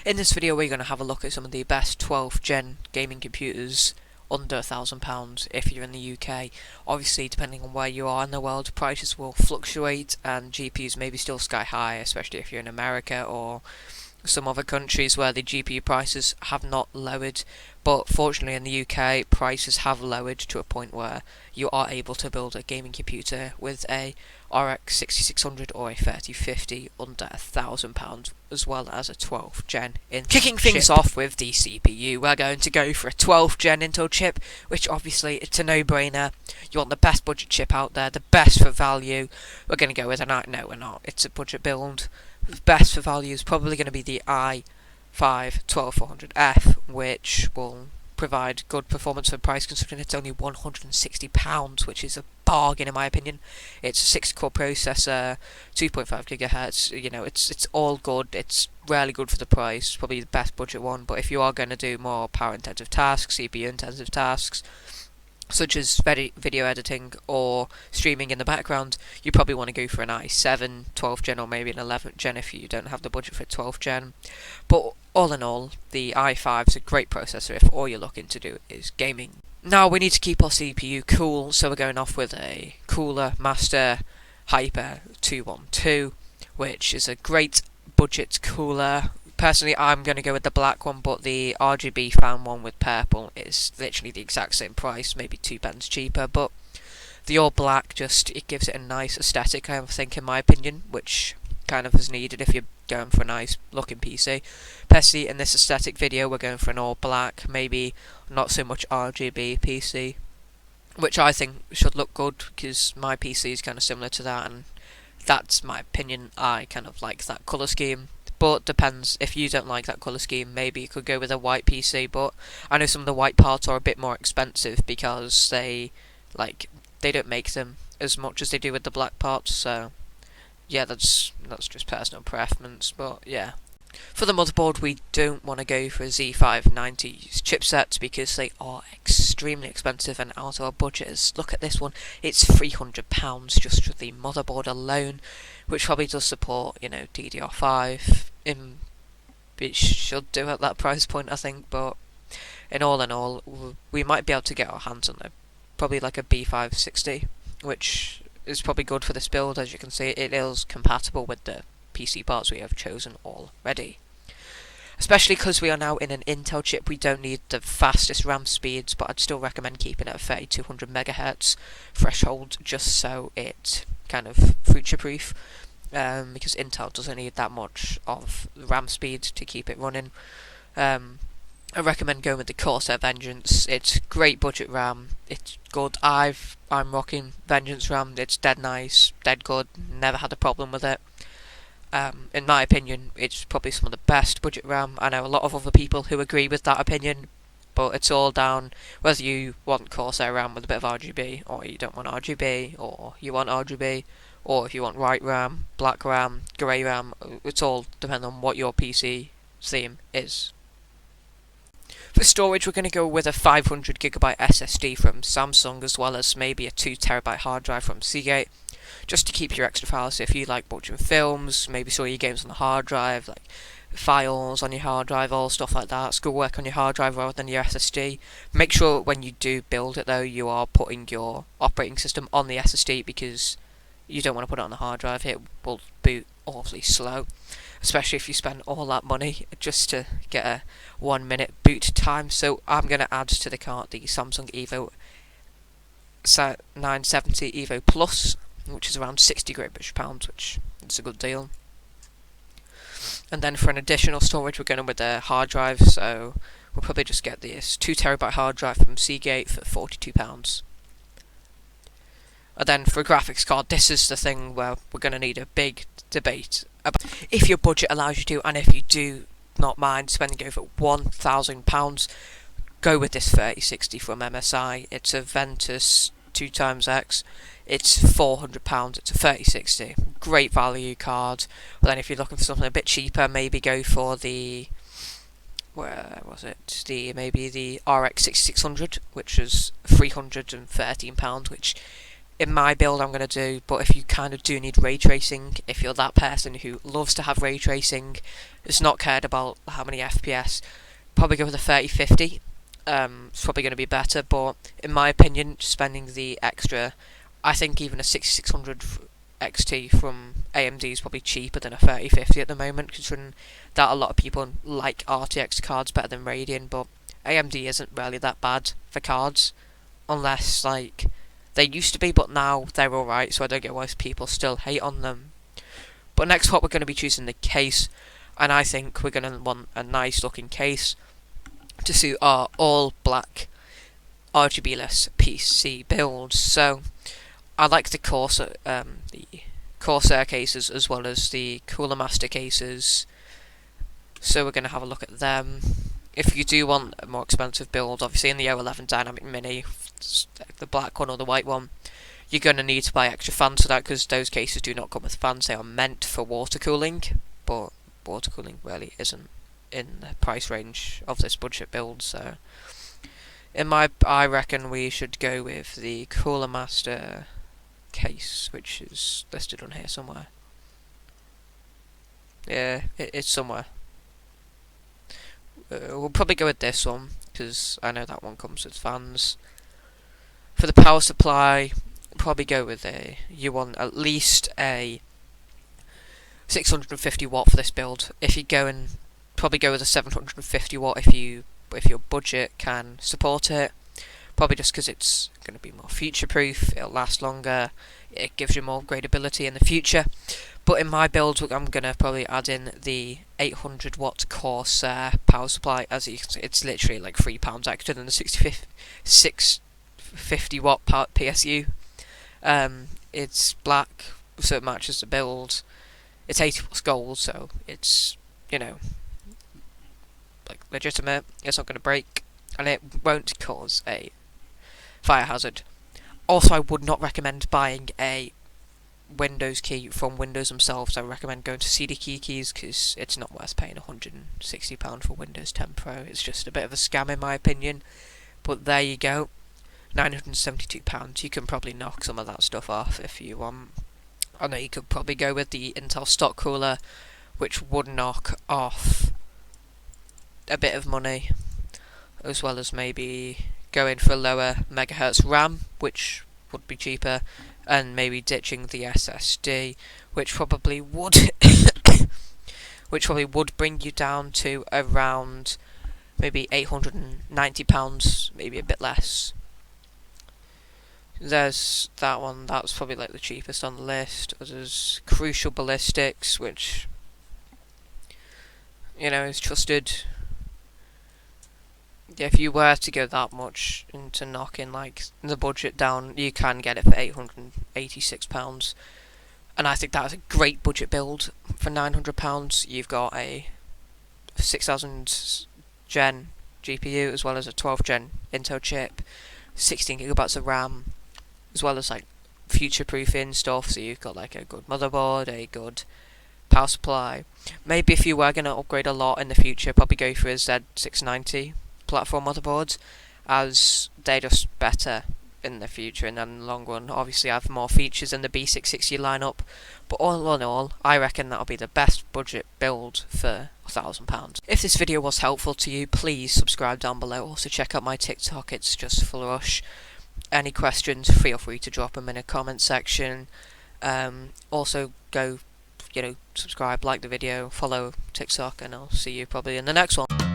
In this video we're going to have a look at some of the best 12th gen gaming computers under £1,000 if you're in the UK. Obviously, depending on where you are in the world, prices will fluctuate and GPUs may be still sky high, especially if you're in America or some other countries where the GPU prices have not lowered. But fortunately in the UK, prices have lowered to a point where you are able to build a gaming computer with a RX6600 or a 3050 under £1,000, as well as a 12th gen Intel. Kicking things off with the CPU, we're going to go for a 12th gen Intel chip, which obviously it's a no-brainer. You want the best budget chip out there, the best for value. We're going to go with no, we're not. It's a budget build. Best for value is probably going to be the i5-12400F, which will provide good performance for price, considering it's only £160, which is a bargain in my opinion. It's a 6-core processor, 2.5 GHz. You know, it's all good. It's really good for the price. Probably the best budget one. But if you are going to do more power-intensive tasks, CPU-intensive tasks, such as video editing or streaming in the background, you probably want to go for an i7 12th gen or maybe an 11th gen if you don't have the budget for 12th gen. But all in all, the i5 is a great processor if all you're looking to do is gaming. Now we need to keep our CPU cool, so we're going off with a Cooler Master Hyper 212, which is a great budget cooler. Personally, I'm going to go with the black one, but the RGB fan one with purple is literally the exact same price, maybe 2p cheaper, but the all black it gives it a nice aesthetic, I think, in my opinion, which kind of is needed if you're going for a nice looking PC. Personally, in this aesthetic video, we're going for an all black, maybe not so much RGB PC, which I think should look good, because my PC is kind of similar to that, and that's my opinion. I kind of like that colour scheme. But depends, if you don't like that colour scheme, maybe you could go with a white PC, but I know some of the white parts are a bit more expensive because they don't make them as much as they do with the black parts, so yeah, that's just personal preference, but yeah. For the motherboard, we don't want to go for Z590 chipsets because they are extremely expensive and out of our budget. Look at this one, it's £300 just for the motherboard alone, which probably does support, you know, DDR5. It should do at that price point, I think, but in all, we might be able to get our hands on probably like a B560, which is probably good for this build. As you can see, it is compatible with the PC parts we have chosen already. Especially because we are now in an Intel chip, we don't need the fastest RAM speeds, but I'd still recommend keeping it at 3200 MHz threshold, just so it kind of future-proof, because Intel doesn't need that much of RAM speed to keep it running. I recommend going with the Corsair Vengeance. It's great budget RAM, it's good. I'm rocking Vengeance RAM, it's dead nice, dead good, never had a problem with it. In my opinion, it's probably some of the best budget RAM. I know a lot of other people who agree with that opinion, but it's all down whether you want Corsair RAM with a bit of RGB, or you don't want RGB, or you want RGB, or if you want white RAM, black RAM, grey RAM. It's all depending on what your PC theme is. For storage, we're going to go with a 500GB SSD from Samsung, as well as maybe a 2TB hard drive from Seagate, just to keep your extra files. So if you like watching films, maybe store your games on the hard drive, like files on your hard drive, all stuff like that, schoolwork on your hard drive rather than your SSD. Make sure when you do build it though, you are putting your operating system on the SSD, because you don't want to put it on the hard drive. It will boot awfully slow, especially if you spend all that money just to get a 1 minute boot time. So I'm going to add to the cart the Samsung Evo 970 Evo Plus, which is around 60 British pounds, which is a good deal. And then for an additional storage, we're going with a hard drive, so we'll probably just get this 2TB hard drive from Seagate for £42. And then for a graphics card, this is the thing where we're going to need a big debate about if your budget allows you to, and if you do not mind spending over £1,000, go with this 3060 from MSI. It's a Ventus 2x-X. It's £400. It's a 3060. Great value card. But then if you're looking for something a bit cheaper, maybe go for the maybe the RX6600, which is £313, which in my build I'm going to do, but if you kind of do need ray tracing, if you're that person who loves to have ray tracing, is not cared about how many FPS, probably go with a 3050. It's probably going to be better, but in my opinion, spending the extra, I think even a 6600 XT from AMD is probably cheaper than a 3050 at the moment, considering that a lot of people like RTX cards better than Radeon, but AMD isn't really that bad for cards, unless like they used to be, but now they're alright, so I don't get why people still hate on them. But next what we're going to be choosing the case, and I think we're going to want a nice looking case to suit our all black RGB-less PC build. So I like the Corsair cases as well as the Cooler Master cases, so we're going to have a look at them. If you do want a more expensive build, obviously in the O11 Dynamic Mini, the black one or the white one, you're going to need to buy extra fans for that, because those cases do not come with fans. They are meant for water cooling, but water cooling really isn't in the price range of this budget build. So I reckon we should go with the Cooler Master case, which is listed on here somewhere. Yeah, it's somewhere. We'll probably go with this one, because I know that one comes with fans. For the power supply, probably go with you want at least a 650 watt for this build. If you're going, probably go with a 750 watt if your budget can support it. Probably just because it's going to be more future proof, it'll last longer, it gives you more upgradability in the future. But in my build, I'm going to probably add in the 800 watt Corsair power supply. As you can see, it's literally like £3 extra than the 650 watt PSU. It's black, so it matches the build. It's 80 plus gold, so it's, you know, like legitimate. It's not going to break, and it won't cause a fire hazard. Also, I would not recommend buying a Windows key from Windows themselves. I recommend going to CD Keys, because it's not worth paying £160 for Windows 10 Pro. It's just a bit of a scam in my opinion. But there you go, £972. You can probably knock some of that stuff off if you want. I know you could probably go with the Intel stock cooler, which would knock off a bit of money, as well as maybe going for a lower megahertz RAM, which would be cheaper, and maybe ditching the SSD, which probably would bring you down to around maybe £890, maybe a bit less. There's that one, that's probably like the cheapest on the list. There's Crucial Ballistics, which, you know, is trusted. If you were to go that much into knocking like the budget down, you can get it for £886, and I think that is a great budget build for £900. You've got a 6000 gen GPU as well as a 12 gen Intel chip, 16 gigabytes of RAM, as well as like future proofing stuff. So you've got like a good motherboard, a good power supply. Maybe if you were going to upgrade a lot in the future, probably go for a Z690 platform motherboards, as they're just better in the future, and then in the long run obviously have more features than the B660 lineup. But all in all, I reckon that'll be the best budget build for £1,000. If this video was helpful to you, please subscribe down below. Also check out my TikTok, it's just full rush. Any questions, feel free to drop them in a comment section. Also go, subscribe, like the video, follow TikTok, and I'll see you probably in the next one.